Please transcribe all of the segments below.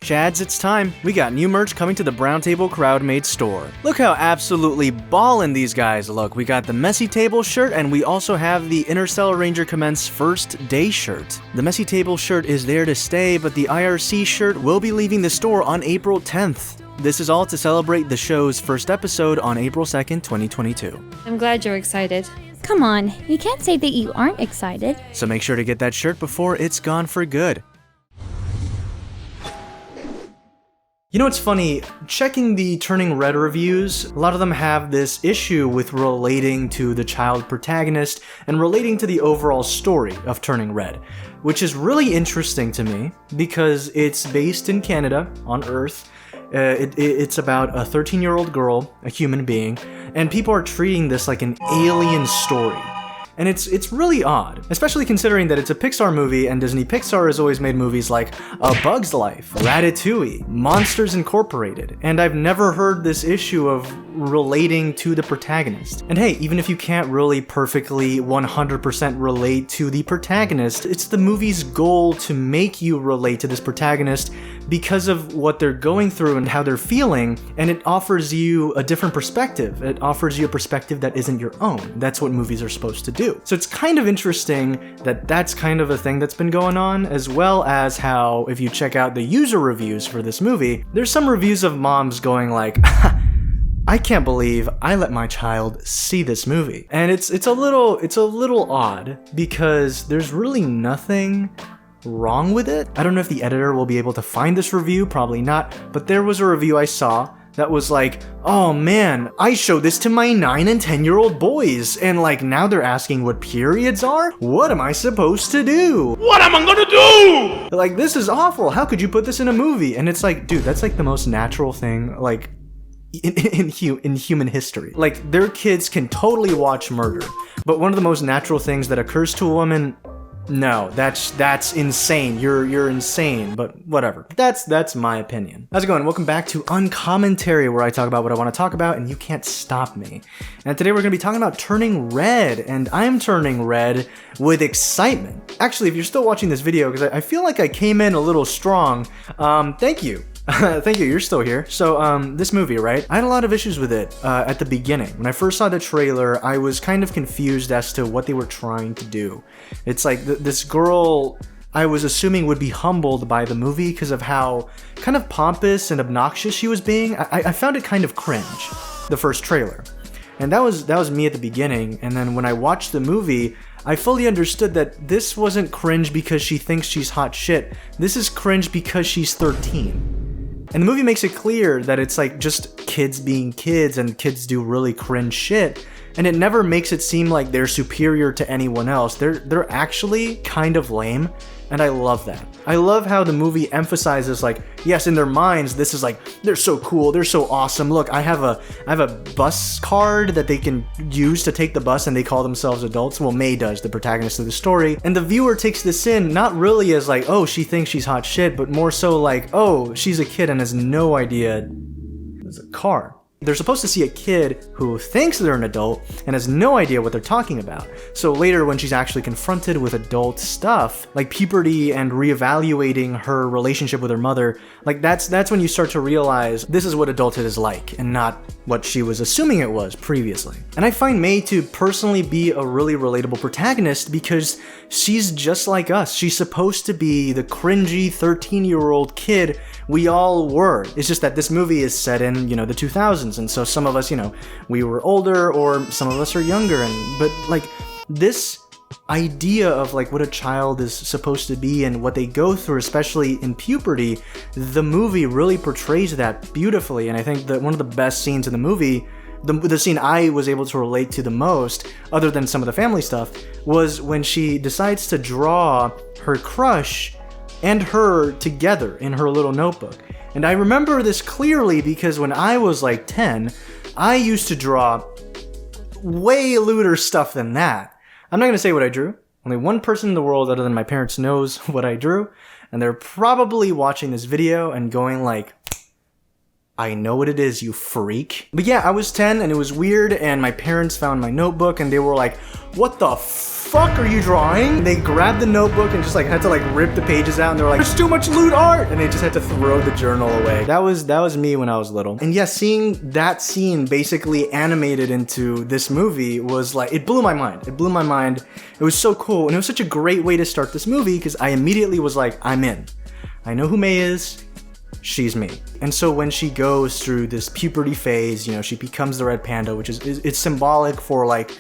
Chads, it's time. We got new merch coming to the Browntable Crowd-Made store. Look how absolutely ballin' these guys look. We got the Messy Table shirt, and we also have the Interstellar Ranger Commence First Day shirt. The Messy Table shirt is there to stay, but the IRC shirt will be leaving the store on April 10th. This is all to celebrate the show's first episode on April 2nd, 2022. I'm glad you're excited. Come on, you can't say that you aren't excited. So make sure to get that shirt before it's gone for good. You know what's funny? Checking the Turning Red reviews, a lot of them have this issue with relating to the child protagonist and relating to the overall story of Turning Red, which is really interesting to me because it's based in Canada, on Earth. It's about a 13-year-old girl, a human being, and people are treating this like an alien story. And it's really odd, especially considering that it's a Pixar movie and Disney Pixar has always made movies like A Bug's Life, Ratatouille, Monsters Incorporated, and I've never heard this issue of relating to the protagonist. And hey, even if you can't really perfectly 100% relate to the protagonist, it's the movie's goal to make you relate to this protagonist because of what they're going through and how they're feeling, and it offers you a different perspective. It offers you a perspective that isn't your own. That's what movies are supposed to do. So it's kind of interesting that that's kind of a thing that's been going on, as well as how, if you check out the user reviews for this movie, there's some reviews of moms going like, I can't believe I let my child see this movie. And it's a little odd because there's really nothing wrong with it. I don't know if the editor will be able to find this review, probably not, but there was a review I saw that was like, oh man, I showed this to my 9 and 10-year-old boys, and like now they're asking what periods are? What am I supposed to do? What am I gonna do? Like, this is awful. How could you put this in a movie? And it's like, dude, that's like the most natural thing, like, in human history. Like, their kids can totally watch murder, but one of the most natural things that occurs to a woman, no, that's insane. You're insane, but whatever. That's my opinion. How's it going? Welcome back to Uncommentary, where I talk about what I want to talk about and you can't stop me. And today we're going to be talking about Turning Red, and I'm turning red with excitement. Actually, if you're still watching this video, because I feel like I came in a little strong, thank you. Thank you, you're still here. So, this movie, right? I had a lot of issues with it at the beginning. When I first saw the trailer, I was kind of confused as to what they were trying to do. It's like this girl, I was assuming would be humbled by the movie because of how kind of pompous and obnoxious she was being. I found it kind of cringe, the first trailer. And that was me at the beginning, and then when I watched the movie, I fully understood that this wasn't cringe because she thinks she's hot shit. This is cringe because she's 13. And the movie makes it clear that it's like just kids being kids and kids do really cringe shit, and it never makes it seem like they're superior to anyone else. They're actually kind of lame, and I love that. I love how the movie emphasizes, like, yes, in their minds, this is like, they're so cool, they're so awesome. Look, I have a bus card that they can use to take the bus, and they call themselves adults. Well, May does, the protagonist of the story. And the viewer takes this in, not really as like, oh, she thinks she's hot shit, but more so like, oh, she's a kid and has no idea there's a car. They're supposed to see a kid who thinks they're an adult and has no idea what they're talking about. So later, when she's actually confronted with adult stuff, like puberty and reevaluating her relationship with her mother, like that's when you start to realize this is what adulthood is like and not what she was assuming it was previously. And I find May to personally be a really relatable protagonist because she's just like us. She's supposed to be the cringy 13-year-old kid we all were. It's just that this movie is set in, the 2000s, and so some of us, we were older, or some of us are younger, but like this idea of like what a child is supposed to be and what they go through, especially in puberty, the movie really portrays that beautifully. And I think that one of the best scenes in the movie, the scene I was able to relate to the most, other than some of the family stuff, was when she decides to draw her crush and her together in her little notebook. And I remember this clearly because when I was like 10, I used to draw way lewder stuff than that. I'm not going to say what I drew. Only one person in the world other than my parents knows what I drew, and they're probably watching this video and going like, I know what it is, you freak. But yeah, I was 10 and it was weird, and my parents found my notebook and they were like, what the fuck are you drawing? They grabbed the notebook and just like had to like rip the pages out, and they were like, there's too much lewd art, and they just had to throw the journal away. That was me when I was little. And yeah, seeing that scene basically animated into this movie was like, it blew my mind. It blew my mind. It was so cool, and it was such a great way to start this movie because I immediately was like, I'm in. I know who May is. She's me. And so when she goes through this puberty phase, you know, she becomes the red panda, which is it's symbolic for like,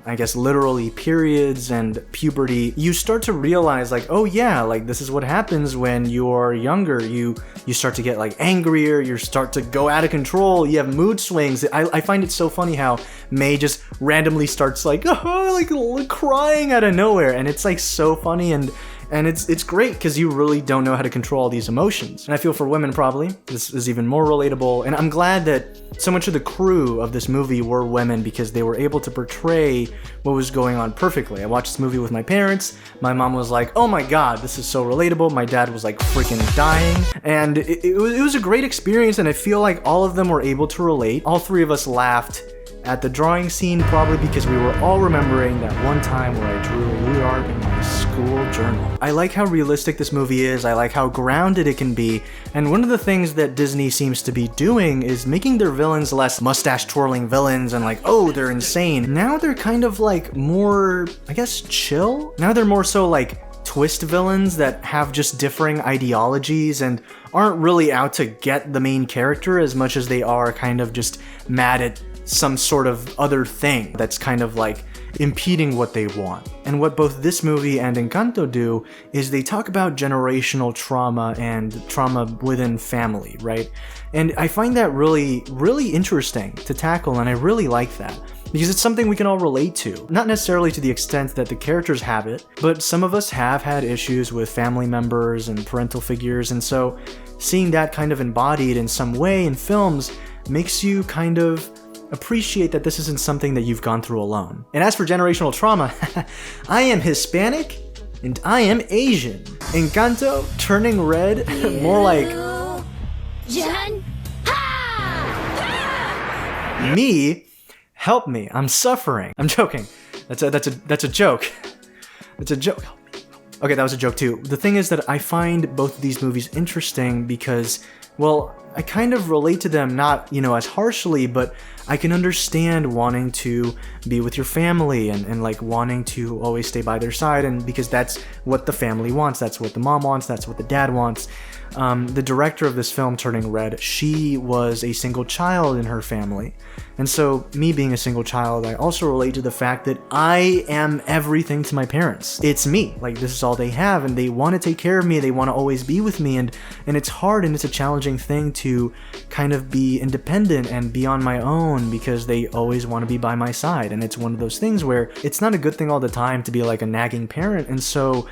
I guess literally periods and puberty. You start to realize like, oh yeah, like this is what happens when you're younger. You start to get like angrier, you start to go out of control, you have mood swings. I find it so funny how May just randomly starts like, oh, like crying out of nowhere, and it's like so funny, and it's great because you really don't know how to control all these emotions. And I feel for women probably, this is even more relatable. And I'm glad that so much of the crew of this movie were women because they were able to portray what was going on perfectly. I watched this movie with my parents. My mom was like, oh my god, this is so relatable. My dad was like freaking dying. And it was a great experience, and I feel like all of them were able to relate. All three of us laughed at the drawing scene, probably because we were all remembering that one time where I drew lewd art in my school journal. I like how realistic this movie is, I like how grounded it can be, and one of the things that Disney seems to be doing is making their villains less mustache-twirling villains and like, oh, they're insane. Now they're kind of like more, I guess, chill? Now they're more so like twist villains that have just differing ideologies and aren't really out to get the main character as much as they are kind of just mad at some sort of other thing that's kind of like impeding what they want. And what both this movie and Encanto do is they talk about generational trauma and trauma within family, right? And I find that really, really interesting to tackle, and I really like that. Because it's something we can all relate to. Not necessarily to the extent that the characters have it, but some of us have had issues with family members and parental figures, and so seeing that kind of embodied in some way in films makes you kind of appreciate that this isn't something that you've gone through alone. And as for generational trauma, I am Hispanic and I am Asian. Encanto, turning red, more like me. Help me, I'm suffering. I'm joking. That's a joke. That's a joke. Okay, that was a joke too. The thing is that I find both of these movies interesting because, well, I kind of relate to them, not, as harshly, but I can understand wanting to be with your family and like wanting to always stay by their side, and because that's what the family wants, that's what the mom wants, that's what the dad wants. The director of this film, Turning Red, she was a single child in her family. And so me being a single child, I also relate to the fact that I am everything to my parents. It's me. Like, this is all they have, and they want to take care of me, they want to always be with me, and it's hard and it's a challenging thing to kind of be independent and be on my own because they always want to be by my side. And it's one of those things where it's not a good thing all the time to be like a nagging parent. And so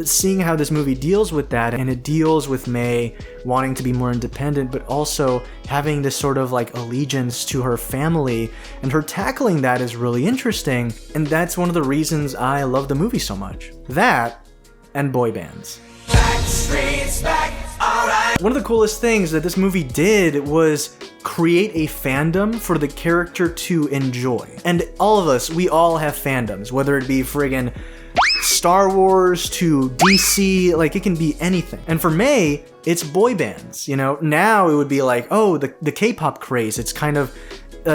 seeing how this movie deals with that, and it deals with May wanting to be more independent, but also having this sort of like allegiance to her family, and her tackling that is really interesting, and that's one of the reasons I love the movie so much. That, and boy bands. Backstreet's back, alright. One of the coolest things that this movie did was create a fandom for the character to enjoy. And all of us, we all have fandoms, whether it be friggin' Star Wars to DC, like it can be anything. And for May, it's boy bands, Now it would be like, oh, the K-pop craze, it's kind of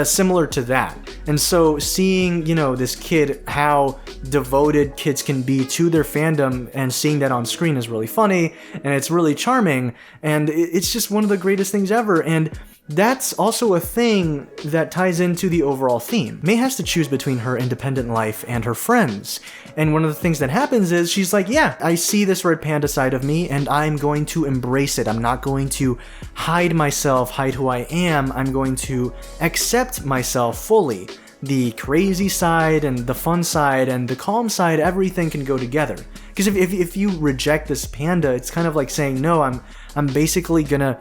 similar to that. And so seeing, this kid, how devoted kids can be to their fandom, and seeing that on screen is really funny, and it's really charming, and it's just one of the greatest things ever. And that's also a thing that ties into the overall theme. May has to choose between her independent life and her friends. And one of the things that happens is she's like, yeah, I see this red panda side of me and I'm going to embrace it. I'm not going to hide myself, hide who I am. I'm going to accept myself fully. The crazy side and the fun side and the calm side, everything can go together. Because if you reject this panda, it's kind of like saying, no, I'm basically gonna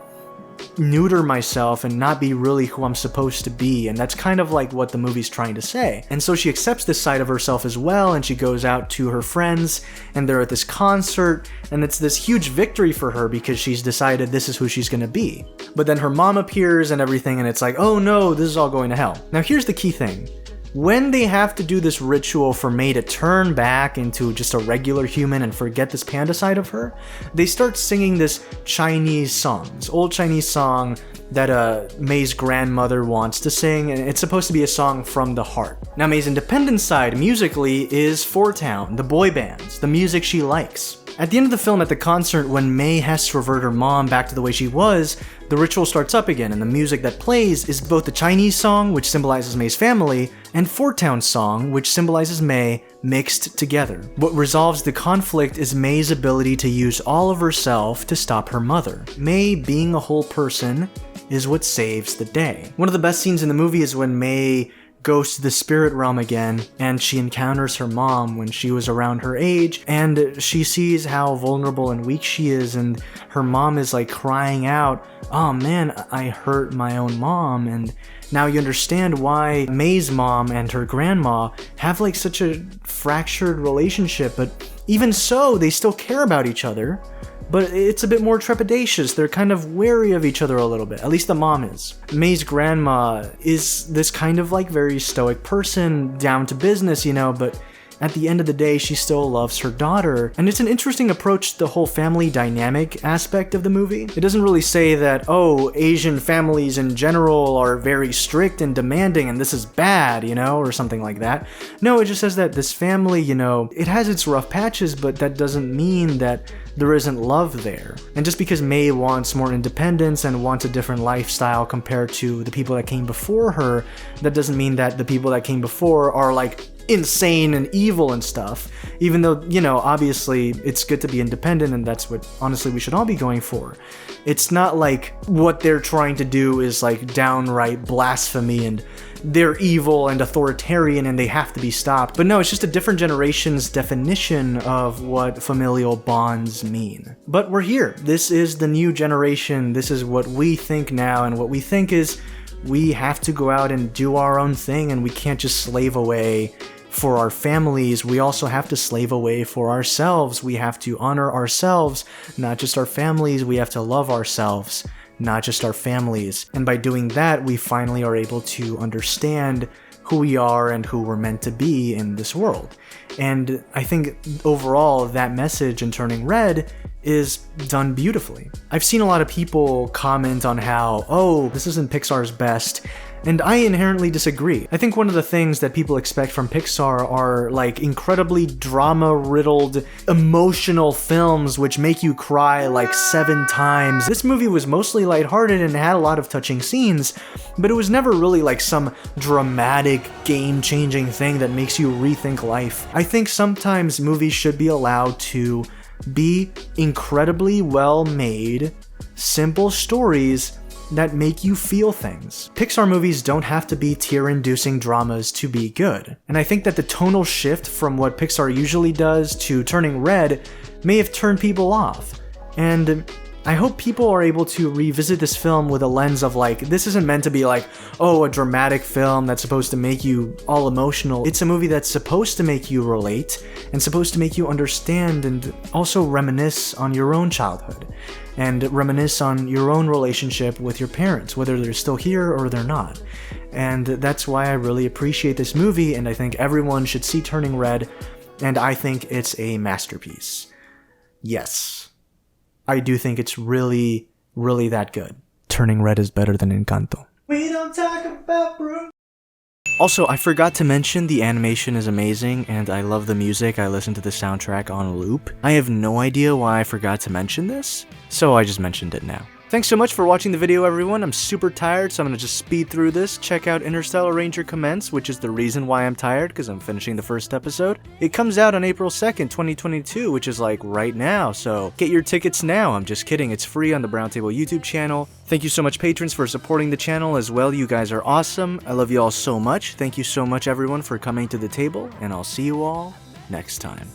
neuter myself and not be really who I'm supposed to be. And that's kind of like what the movie's trying to say. And so she accepts this side of herself as well, and she goes out to her friends, and they're at this concert, and it's this huge victory for her because she's decided this is who she's gonna be. But then her mom appears and everything, and it's like, oh no, this is all going to hell. Now here's the key thing. When they have to do this ritual for Mei to turn back into just a regular human and forget this panda side of her, they start singing this Chinese song, this old Chinese song that Mei's grandmother wants to sing, and it's supposed to be a song from the heart. Now Mei's independent side musically is Four Town, the boy bands, the music she likes. At the end of the film, at the concert, when Mei has to revert her mom back to the way she was, the ritual starts up again, and the music that plays is both the Chinese song, which symbolizes Mei's family, and Four Town's song, which symbolizes Mei, mixed together. What resolves the conflict is Mei's ability to use all of herself to stop her mother. Mei, being a whole person, is what saves the day. One of the best scenes in the movie is when Mei goes to the spirit realm again, and she encounters her mom when she was around her age, and she sees how vulnerable and weak she is, and her mom is like crying out, oh man, I hurt my own mom. And now you understand why Mei's mom and her grandma have like such a fractured relationship, but even so, they still care about each other. But it's a bit more trepidatious. They're kind of wary of each other a little bit. At least the mom is. Mei's grandma is this kind of like very stoic person, down to business, you know, but at the end of the day, she still loves her daughter. And it's an interesting approach to the whole family dynamic aspect of the movie. It doesn't really say that, oh, Asian families in general are very strict and demanding and this is bad, you know, or something like that. No, it just says that this family, you know, it has its rough patches, but that doesn't mean that there isn't love there. And just because Mei wants more independence and wants a different lifestyle compared to the people that came before her, that doesn't mean that the people that came before are like insane and evil and stuff, even though, you know, obviously it's good to be independent, and that's what honestly we should all be going for. It's not like what they're trying to do is like downright blasphemy and they're evil and authoritarian and they have to be stopped. But no, it's just a different generation's definition of what familial bonds mean. But we're here. This is the new generation. This is what we think now, and what we think is we have to go out and do our own thing, and we can't just slave away for our families. We also have to slave away for ourselves. We have to honor ourselves, not just our families. We have to love ourselves, not just our families. And by doing that, we finally are able to understand who we are and who we're meant to be in this world. And I think overall that message in Turning Red is done beautifully. I've seen a lot of people comment on how, oh, this isn't Pixar's best, and I inherently disagree. I think one of the things that people expect from Pixar are like incredibly drama-riddled, emotional films which make you cry like 7 times. This movie was mostly lighthearted and had a lot of touching scenes, but it was never really like some dramatic, game-changing thing that makes you rethink life. I think sometimes movies should be allowed to be incredibly well-made, simple stories that make you feel things. Pixar movies don't have to be tear-inducing dramas to be good. And I think that the tonal shift from what Pixar usually does to Turning Red may have turned people off. And I hope people are able to revisit this film with a lens of like, this isn't meant to be like, oh, a dramatic film that's supposed to make you all emotional. It's a movie that's supposed to make you relate and supposed to make you understand and also reminisce on your own childhood and reminisce on your own relationship with your parents, whether they're still here or they're not. And that's why I really appreciate this movie, and I think everyone should see Turning Red, and I think it's a masterpiece. Yes. I do think it's really, really that good. Turning Red is better than Encanto. We don't talk about Bruce. Also, I forgot to mention the animation is amazing, and I love the music. I listen to the soundtrack on loop. I have no idea why I forgot to mention this, so I just mentioned it now. Thanks so much for watching the video, everyone. I'm super tired, so I'm gonna just speed through this. Check out Interstellar Ranger Commence, which is the reason why I'm tired, because I'm finishing the first episode. It comes out on April 2nd, 2022, which is like right now, so get your tickets now. I'm just kidding, it's free on the Browntable YouTube channel. Thank you so much, patrons, for supporting the channel as well. You guys are awesome. I love you all so much. Thank you so much, everyone, for coming to the table, and I'll see you all next time.